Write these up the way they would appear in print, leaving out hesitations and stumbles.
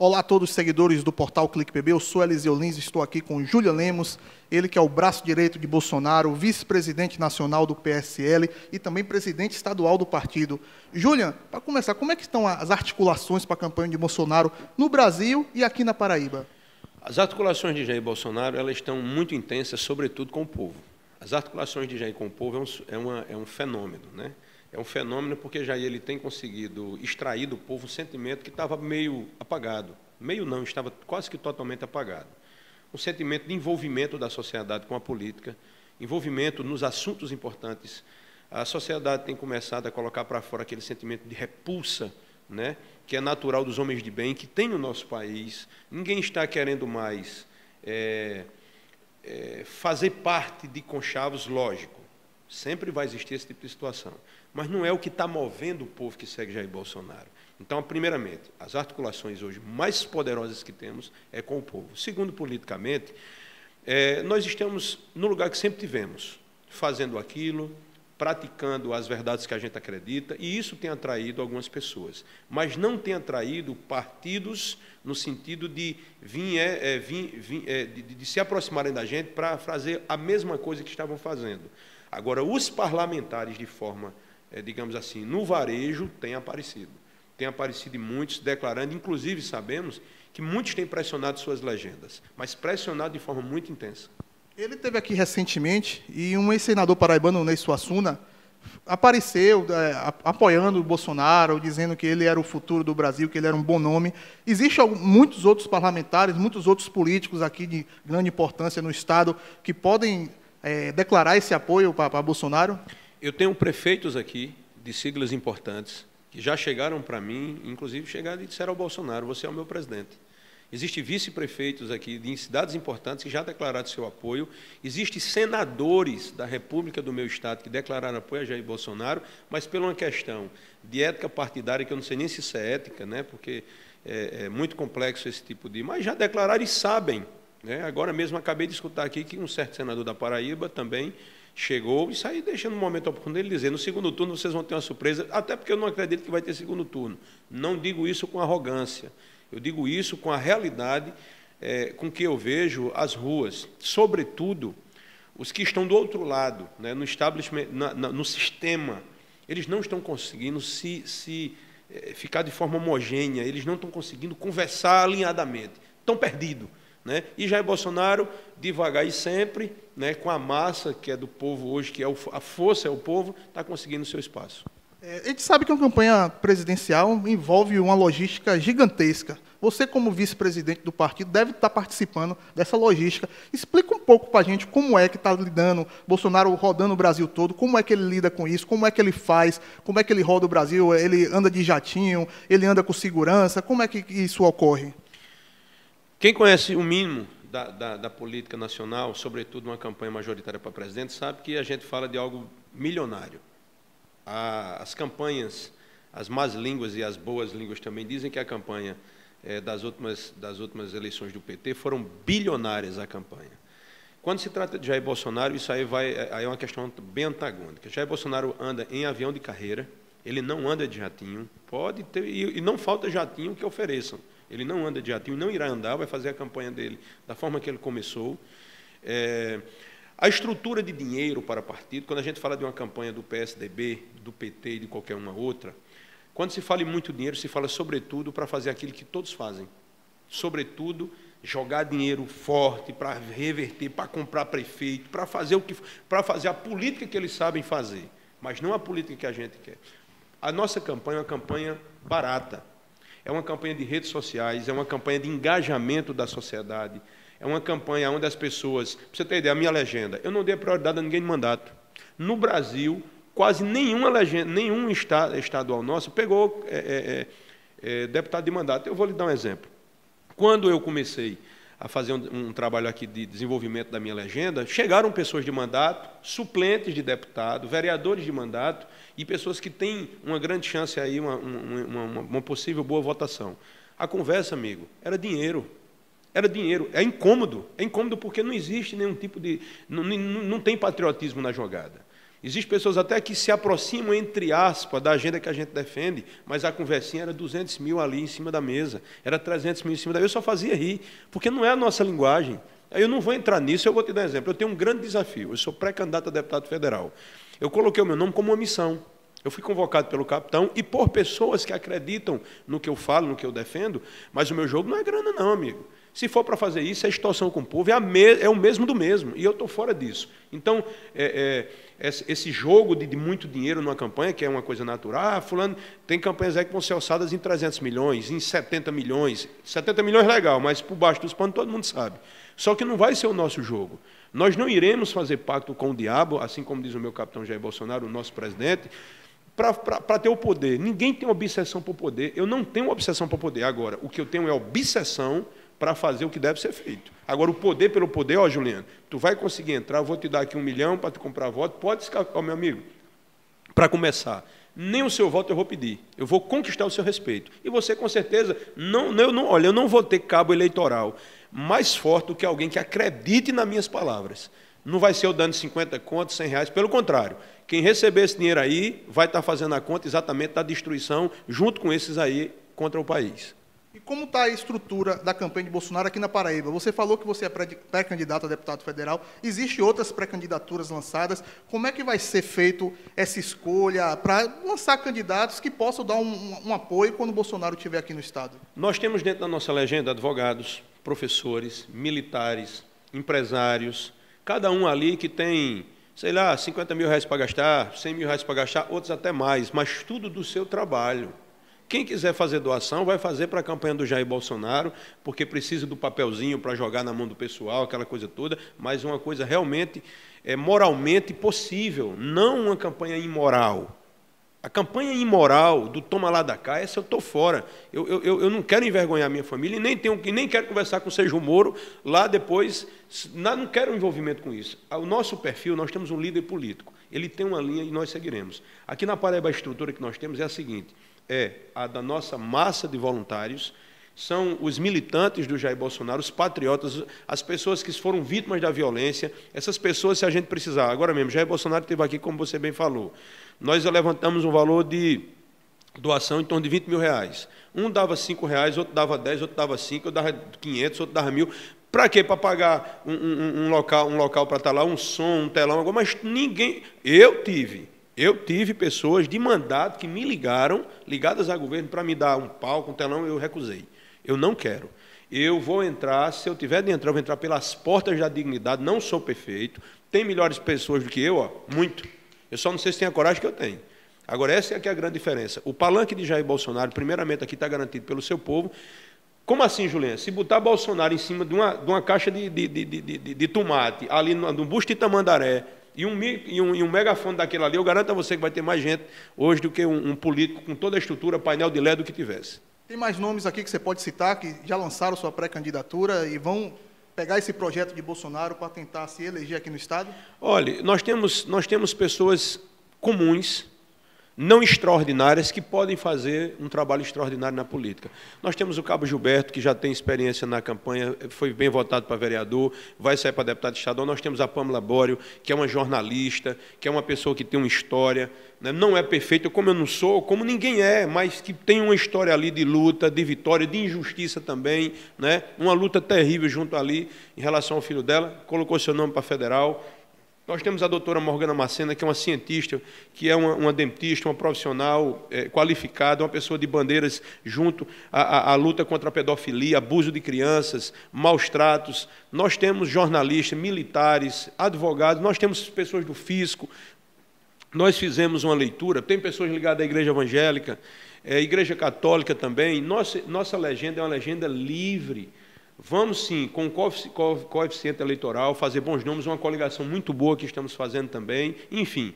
Olá a todos os seguidores do portal Clique PB, eu sou Eliseu Lins, estou aqui com Julian Lemos, ele que é o braço direito de Bolsonaro, vice-presidente nacional do PSL e também presidente estadual do partido. Julian, para começar, como é que estão as articulações para a campanha de Bolsonaro no Brasil e aqui na Paraíba? As articulações de Jair Bolsonaro elas estão muito intensas, sobretudo com o povo. As articulações de Jair com o povo é um fenômeno, né? É um fenômeno porque Jair ele tem conseguido extrair do povo um sentimento que estava meio apagado. Meio não, estava quase que totalmente apagado. Um sentimento de envolvimento da sociedade com a política, envolvimento nos assuntos importantes. A sociedade tem começado a colocar para fora aquele sentimento de repulsa, né, que é natural dos homens de bem, que tem no nosso país. Ninguém está querendo mais fazer parte de conchavos, lógico. Sempre vai existir esse tipo de situação. Mas não é o que está movendo o povo que segue Jair Bolsonaro. Então, primeiramente, as articulações hoje mais poderosas que temos é com o povo. Segundo, politicamente, nós estamos no lugar que sempre tivemos, fazendo aquilo, praticando as verdades que a gente acredita, e isso tem atraído algumas pessoas. Mas não tem atraído partidos no sentido de de se aproximarem da gente para fazer a mesma coisa que estavam fazendo. Agora, os parlamentares, de forma, digamos assim, no varejo, têm aparecido. Têm aparecido muitos, declarando, inclusive sabemos que muitos têm pressionado suas legendas, mas pressionado de forma muito intensa. Ele esteve aqui recentemente e um ex-senador paraibano, Ney Suassuna, apareceu apoiando o Bolsonaro, dizendo que ele era o futuro do Brasil, que ele era um bom nome. Existem muitos outros parlamentares, muitos outros políticos aqui de grande importância no Estado que podem declarar esse apoio para Bolsonaro? Eu tenho prefeitos aqui de siglas importantes que já chegaram para mim, inclusive chegaram e disseram ao Bolsonaro: você é o meu presidente. Existem vice-prefeitos aqui de cidades importantes que já declararam seu apoio. Existem senadores da República do meu estado que declararam apoio a Jair Bolsonaro, mas por uma questão de ética partidária, que eu não sei nem se isso é ética, né, porque é muito complexo esse tipo de... Mas já declararam e sabem. Né? Agora mesmo acabei de escutar aqui que um certo senador da Paraíba também chegou e saiu deixando um momento oportuno ele dizer: no segundo turno vocês vão ter uma surpresa, até porque eu não acredito que vai ter segundo turno. Não digo isso com arrogância, eu digo isso com a realidade com que eu vejo as ruas, sobretudo os que estão do outro lado, né, no establishment, no sistema. Eles não estão conseguindo ficar de forma homogênea, eles não estão conseguindo conversar alinhadamente, estão perdidos. Né? E Jair Bolsonaro, devagar e sempre, né, com a massa que é do povo hoje, que é a força é o povo, está conseguindo o seu espaço. A gente sabe que uma campanha presidencial envolve uma logística gigantesca. Você, como vice-presidente do partido, deve estar participando dessa logística. Explica um pouco para a gente como é que está lidando, Bolsonaro rodando o Brasil todo, como é que ele lida com isso, como é que ele faz, como é que ele roda o Brasil, ele anda de jatinho, ele anda com segurança, como é que isso ocorre? Quem conhece o mínimo da política nacional, sobretudo uma campanha majoritária para presidente, sabe que a gente fala de algo milionário. As campanhas, as más línguas e as boas línguas também dizem que a campanha das últimas eleições do PT foram bilionárias a campanha. Quando se trata de Jair Bolsonaro, isso aí é uma questão bem antagônica. Jair Bolsonaro anda em avião de carreira, ele não anda de jatinho, pode ter, e não falta jatinho que ofereçam. Ele não anda de jatinho, não irá andar, vai fazer a campanha dele da forma que ele começou. A estrutura de dinheiro para partido, quando a gente fala de uma campanha do PSDB, do PT e de qualquer uma outra, quando se fala em muito dinheiro, se fala sobretudo para fazer aquilo que todos fazem. Sobretudo, jogar dinheiro forte para reverter, para comprar prefeito, para fazer a política que eles sabem fazer, mas não a política que a gente quer. A nossa campanha é uma campanha barata. É uma campanha de redes sociais, é uma campanha de engajamento da sociedade, é uma campanha onde as pessoas... Para você ter ideia, a minha legenda, eu não dei prioridade a ninguém de mandato. No Brasil, quase nenhuma legenda, nenhum estadual nosso pegou deputado de mandato. Eu vou lhe dar um exemplo. Quando eu comecei a fazer um trabalho aqui de desenvolvimento da minha legenda, chegaram pessoas de mandato, suplentes de deputado, vereadores de mandato e pessoas que têm uma grande chance aí, uma possível boa votação. A conversa, amigo, era dinheiro. Era dinheiro. É incômodo porque não existe nenhum tipo de... Não tem patriotismo na jogada. Existem pessoas até que se aproximam, entre aspas, da agenda que a gente defende, mas a conversinha era 200 mil ali em cima da mesa, era 300 mil em cima da mesa. Eu só fazia rir, porque não é a nossa linguagem. Eu não vou entrar nisso, eu vou te dar um exemplo. Eu tenho um grande desafio, eu sou pré-candidato a deputado federal. Eu coloquei o meu nome como uma missão. Eu fui convocado pelo capitão e por pessoas que acreditam no que eu falo, no que eu defendo, mas o meu jogo não é grana não, amigo. Se for para fazer isso, é extorsão com o povo, é o mesmo do mesmo, e eu estou fora disso. Então, esse jogo de muito dinheiro numa campanha, que é uma coisa natural, fulano, tem campanhas aí que vão ser orçadas em 300 milhões, em 70 milhões. 70 milhões é legal, mas por baixo dos panos todo mundo sabe. Só que não vai ser o nosso jogo. Nós não iremos fazer pacto com o diabo, assim como diz o meu capitão Jair Bolsonaro, o nosso presidente, para ter o poder. Ninguém tem obsessão por poder. Eu não tenho obsessão por poder. Agora, o que eu tenho é obsessão para fazer o que deve ser feito. Agora, o poder pelo poder, ó, Juliano, tu vai conseguir entrar, eu vou te dar aqui 1 milhão para tu comprar voto, pode ficar, ó, meu amigo, para começar, nem o seu voto eu vou pedir, eu vou conquistar o seu respeito. E você, com certeza, olha, eu não vou ter cabo eleitoral mais forte do que alguém que acredite nas minhas palavras. Não vai ser eu dando 50 contos, 100 reais, pelo contrário. Quem receber esse dinheiro aí vai estar fazendo a conta exatamente da destruição, junto com esses aí, contra o país. E como está a estrutura da campanha de Bolsonaro aqui na Paraíba? Você falou que você é pré-candidato a deputado federal. Existem outras pré-candidaturas lançadas. Como é que vai ser feito essa escolha para lançar candidatos que possam dar um apoio quando o Bolsonaro estiver aqui no Estado? Nós temos dentro da nossa legenda advogados, professores, militares, empresários, cada um ali que tem, sei lá, 50 mil reais para gastar, 100 mil reais para gastar, outros até mais, mas tudo do seu trabalho. Quem quiser fazer doação, vai fazer para a campanha do Jair Bolsonaro, porque precisa do papelzinho para jogar na mão do pessoal, aquela coisa toda, mas uma coisa realmente moralmente possível, não uma campanha imoral. A campanha imoral do toma lá da cá, essa eu estou fora. Eu não quero envergonhar a minha família e nem quero conversar com o Sérgio Moro lá depois, não quero envolvimento com isso. O nosso perfil, nós temos um líder político, ele tem uma linha e nós seguiremos. Aqui na Paraíba, a estrutura que nós temos é a seguinte, a da nossa massa de voluntários, são os militantes do Jair Bolsonaro, os patriotas, as pessoas que foram vítimas da violência, essas pessoas, se a gente precisar. Agora mesmo, Jair Bolsonaro esteve aqui, como você bem falou. Nós levantamos um valor de doação em torno de 20 mil reais. Um dava 5 reais, outro dava 10, outro dava 5, outro dava 500, outro dava 1.000. Para quê? Para pagar um local para estar lá, um som, um telão, mas ninguém... Eu tive pessoas de mandato que me ligaram, ligadas ao governo, para me dar um palco, um telão, eu recusei. Eu não quero. Eu vou entrar, se eu tiver de entrar, eu vou entrar pelas portas da dignidade, não sou perfeito, tem melhores pessoas do que eu, muito. Eu só não sei se tem a coragem que eu tenho. Agora, essa é que é a grande diferença. O palanque de Jair Bolsonaro, primeiramente, aqui está garantido pelo seu povo. Como assim, Juliana? Se botar Bolsonaro em cima de uma caixa de tomate, ali no busto de Tamandaré, e um megafone daquele ali, eu garanto a você que vai ter mais gente hoje do que um político com toda a estrutura, painel de LED do que tivesse. Tem mais nomes aqui que você pode citar que já lançaram sua pré-candidatura e vão pegar esse projeto de Bolsonaro para tentar se eleger aqui no Estado? Olha, nós temos pessoas comuns, não extraordinárias, que podem fazer um trabalho extraordinário na política. Nós temos o Cabo Gilberto, que já tem experiência na campanha, foi bem votado para vereador, vai sair para deputado estadual. Nós temos a Pâmela Bório, que é uma jornalista, que é uma pessoa que tem uma história, né? Não é perfeita, como eu não sou, como ninguém é, mas que tem uma história ali de luta, de vitória, de injustiça também, né? Uma luta terrível junto ali, em relação ao filho dela, colocou seu nome para federal. Nós temos a doutora Morgana Macena, que é uma cientista, que é uma dentista, uma profissional qualificada, uma pessoa de bandeiras junto à luta contra a pedofilia, abuso de crianças, maus tratos. Nós temos jornalistas, militares, advogados, nós temos pessoas do fisco. Nós fizemos uma leitura, tem pessoas ligadas à igreja evangélica, igreja católica também. Nossa legenda é uma legenda livre. Vamos, sim, com coeficiente eleitoral, fazer bons nomes, uma coligação muito boa que estamos fazendo também. Enfim,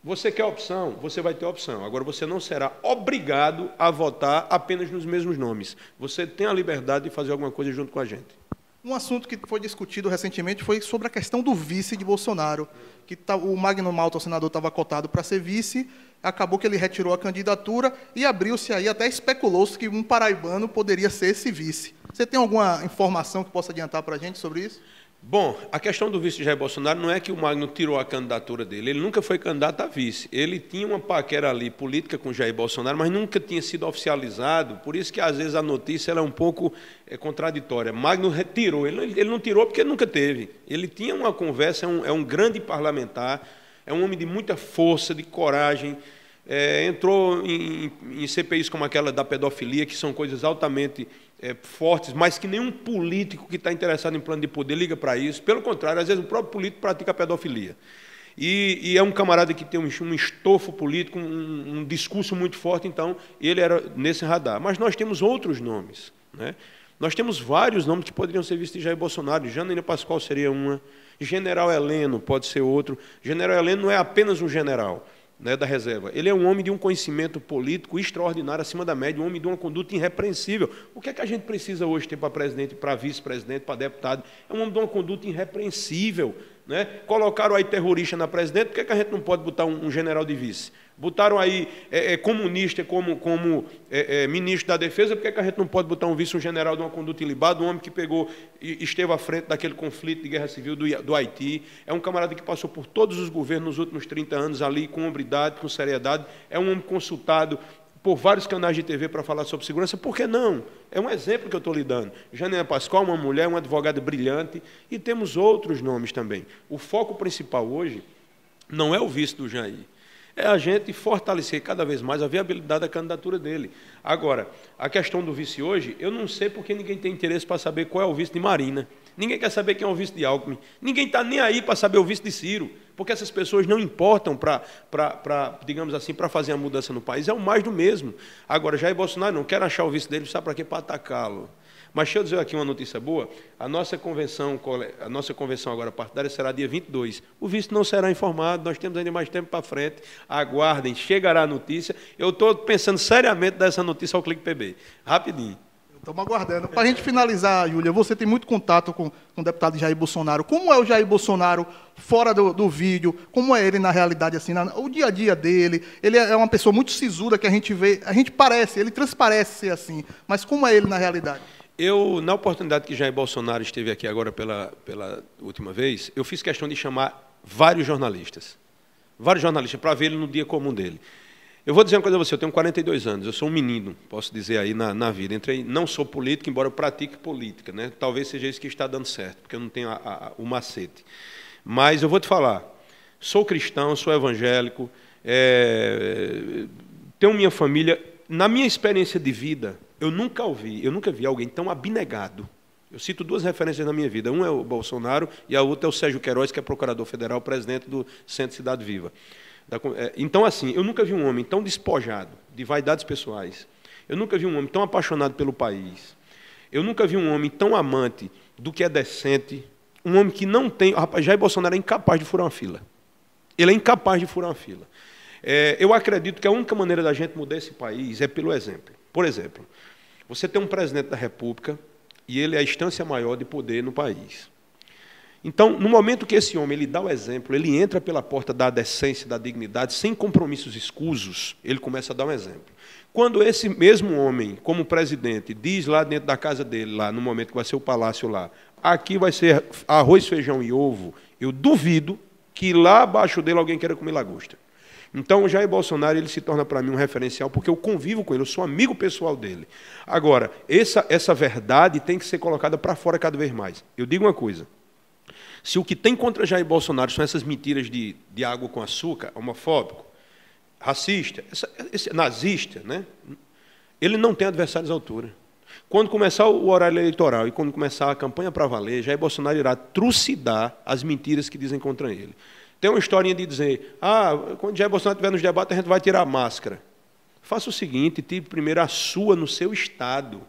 você quer opção, você vai ter opção. Agora, você não será obrigado a votar apenas nos mesmos nomes. Você tem a liberdade de fazer alguma coisa junto com a gente. Um assunto que foi discutido recentemente foi sobre a questão do vice de Bolsonaro, que o Magno Malta, o senador, estava cotado para ser vice, acabou que ele retirou a candidatura e abriu-se aí, até especulou-se que um paraibano poderia ser esse vice. Você tem alguma informação que possa adiantar para a gente sobre isso? Bom, a questão do vice de Jair Bolsonaro não é que o Magno tirou a candidatura dele, ele nunca foi candidato a vice. Ele tinha uma paquera ali política com Jair Bolsonaro, mas nunca tinha sido oficializado, por isso que às vezes a notícia ela é um pouco contraditória. Magno retirou, ele não tirou porque nunca teve. Ele tinha uma conversa, é um grande parlamentar, é um homem de muita força, de coragem, entrou em CPIs como aquela da pedofilia, que são coisas altamente fortes, mas que nenhum político que está interessado em plano de poder liga para isso. Pelo contrário, às vezes o próprio político pratica a pedofilia. E é um camarada que tem um estofo político, um discurso muito forte, então ele era nesse radar. Mas nós temos outros nomes, né? Nós temos vários nomes que poderiam ser vistos de Jair Bolsonaro. Janaína Pascoal seria uma, General Heleno pode ser outro. General Heleno não é apenas um general, né, da reserva. Ele é um homem de um conhecimento político extraordinário, acima da média, um homem de uma conduta irrepreensível. O que é que a gente precisa hoje ter para presidente, para vice-presidente, para deputado? É um homem de uma conduta irrepreensível, né? Colocaram aí terrorista na presidente, por que é que a gente não pode botar um general de vice? Botaram aí comunista como ministro da defesa, por que é que a gente não pode botar um vice, um general de uma conduta ilibada, um homem que esteve à frente daquele conflito de guerra civil do Haiti, é um camarada que passou por todos os governos nos últimos 30 anos ali, com hombridade, com seriedade, é um homem consultado por vários canais de TV para falar sobre segurança, por que não? É um exemplo que eu estou lhe dando. Janaína Pascoal, uma mulher, uma advogada brilhante, e temos outros nomes também. O foco principal hoje não é o vice do Jair, é a gente fortalecer cada vez mais a viabilidade da candidatura dele. Agora, a questão do vice hoje, eu não sei porque ninguém tem interesse para saber qual é o vice de Marina. Ninguém quer saber quem é o vice de Alckmin. Ninguém está nem aí para saber o vice de Ciro, porque essas pessoas não importam digamos assim, para fazer a mudança no país. É o mais do mesmo. Agora, Jair Bolsonaro não quer achar o vice dele, sabe para quê? Para atacá-lo. Mas deixa eu dizer aqui uma notícia boa. A nossa convenção agora partidária será dia 22. O vice não será informado, nós temos ainda mais tempo para frente. Aguardem, chegará a notícia. Eu estou pensando seriamente dessa notícia ao Clique PB. Rapidinho. Estamos aguardando. Para a gente finalizar, Júlia, você tem muito contato com o deputado Jair Bolsonaro. Como é o Jair Bolsonaro fora do vídeo? Como é ele na realidade, assim, o dia a dia dele? Ele é uma pessoa muito sisuda que a gente vê, ele transparece ser assim. Mas como é ele na realidade? Na oportunidade que Jair Bolsonaro esteve aqui agora pela última vez, eu fiz questão de chamar vários jornalistas para ver ele no dia comum dele. Eu vou dizer uma coisa a você, eu tenho 42 anos, eu sou um menino, posso dizer aí na vida. Não sou político, embora eu pratique política, né? Talvez seja isso que está dando certo, porque eu não tenho o macete. Mas eu vou te falar, sou cristão, sou evangélico, tenho minha família. Na minha experiência de vida, eu nunca vi alguém tão abnegado. Eu cito duas referências na minha vida. Um é o Bolsonaro e a outra é o Sérgio Queiroz, que é procurador federal, presidente do Centro Cidade Viva. Então, assim, eu nunca vi um homem tão despojado de vaidades pessoais. Eu nunca vi um homem tão apaixonado pelo país. Eu nunca vi um homem tão amante do que é decente. Um homem que não tem... Rapaz, Jair Bolsonaro é incapaz de furar uma fila. Ele é incapaz de furar uma fila. Eu acredito que a única maneira da gente mudar esse país é pelo exemplo. Por exemplo, você tem um presidente da República e ele é a instância maior de poder no país. Então, no momento que esse homem ele dá o exemplo, ele entra pela porta da decência, da dignidade, sem compromissos escusos, ele começa a dar um exemplo. Quando esse mesmo homem, como presidente, diz lá dentro da casa dele, lá no momento que vai ser o palácio lá, aqui vai ser arroz, feijão e ovo, eu duvido que lá abaixo dele alguém queira comer lagosta. Então, o Jair Bolsonaro ele se torna para mim um referencial, porque eu convivo com ele, eu sou amigo pessoal dele. Agora, essa verdade tem que ser colocada para fora cada vez mais. Eu digo uma coisa, se o que tem contra Jair Bolsonaro são essas mentiras de água com açúcar, homofóbico, racista, esse nazista, né? Ele não tem adversários à altura. Quando começar o horário eleitoral e quando começar a campanha para valer, Jair Bolsonaro irá trucidar as mentiras que dizem contra ele. Tem uma historinha de dizer, quando Jair Bolsonaro estiver nos debates, a gente vai tirar a máscara. Faça o seguinte, tire primeiro a sua no seu estado.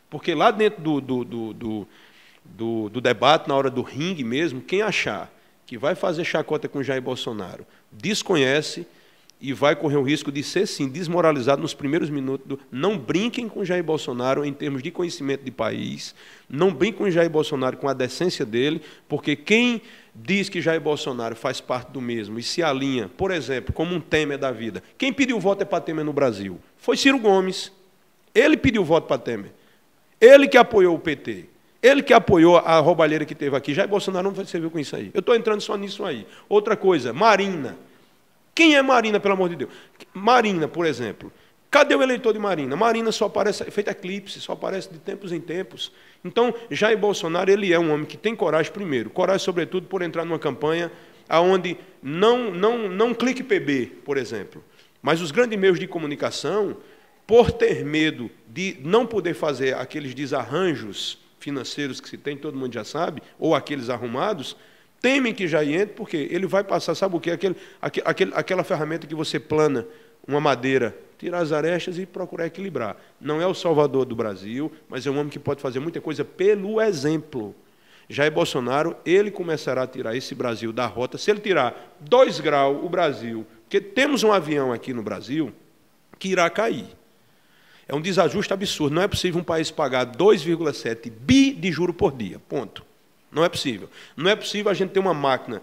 Porque lá dentro do debate, na hora do ringue mesmo, quem achar que vai fazer chacota com Jair Bolsonaro desconhece e vai correr o risco de ser, sim, desmoralizado nos primeiros minutos. Não brinquem com Jair Bolsonaro em termos de conhecimento de país, não brinquem com Jair Bolsonaro com a decência dele, porque quem diz que Jair Bolsonaro faz parte do mesmo e se alinha, por exemplo, como um Temer da vida. Quem pediu voto para Temer no Brasil? Foi Ciro Gomes. Ele pediu voto para Temer. Ele que apoiou o PT. Ele que apoiou a roubalheira que teve aqui, Jair Bolsonaro não serviu com isso aí. Eu estou entrando só nisso aí. Outra coisa, Marina. Quem é Marina, pelo amor de Deus? Marina, por exemplo. Cadê o eleitor de Marina? Marina só aparece, feito eclipse, só aparece de tempos em tempos. Então, Jair Bolsonaro, ele é um homem que tem coragem, primeiro. Coragem, sobretudo, por entrar numa campanha onde não clique PB, por exemplo. Mas os grandes meios de comunicação, por ter medo de não poder fazer aqueles desarranjos financeiros que se tem, todo mundo já sabe, ou aqueles arrumados, temem que já entre, porque ele vai passar, sabe o quê? Aquela ferramenta que você plana uma madeira, tirar as arestas e procurar equilibrar. Não é o salvador do Brasil, mas é um homem que pode fazer muita coisa pelo exemplo. Jair Bolsonaro, ele começará a tirar esse Brasil da rota. Se ele tirar 2 graus o Brasil, porque temos um avião aqui no Brasil que irá cair. É um desajuste absurdo. Não é possível um país pagar 2,7 bi de juro por dia. Ponto. Não é possível. Não é possível a gente ter uma máquina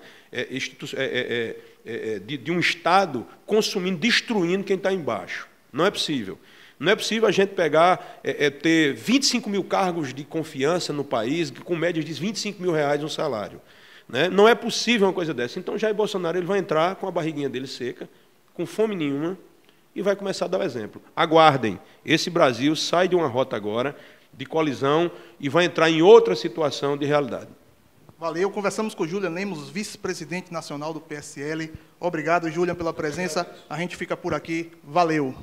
de um Estado consumindo, destruindo quem está embaixo. Não é possível. Não é possível a gente pegar, ter 25 mil cargos de confiança no país, com médias de 25 mil reais no salário. Né? Não é possível uma coisa dessa. Então, Jair Bolsonaro ele vai entrar com a barriguinha dele seca, com fome nenhuma, e vai começar a dar o exemplo. Aguardem. Esse Brasil sai de uma rota agora de colisão e vai entrar em outra situação de realidade. Valeu. Conversamos com o Julian Lemos, vice-presidente nacional do PSL. Obrigado, Julian, pela presença. A gente fica por aqui. Valeu.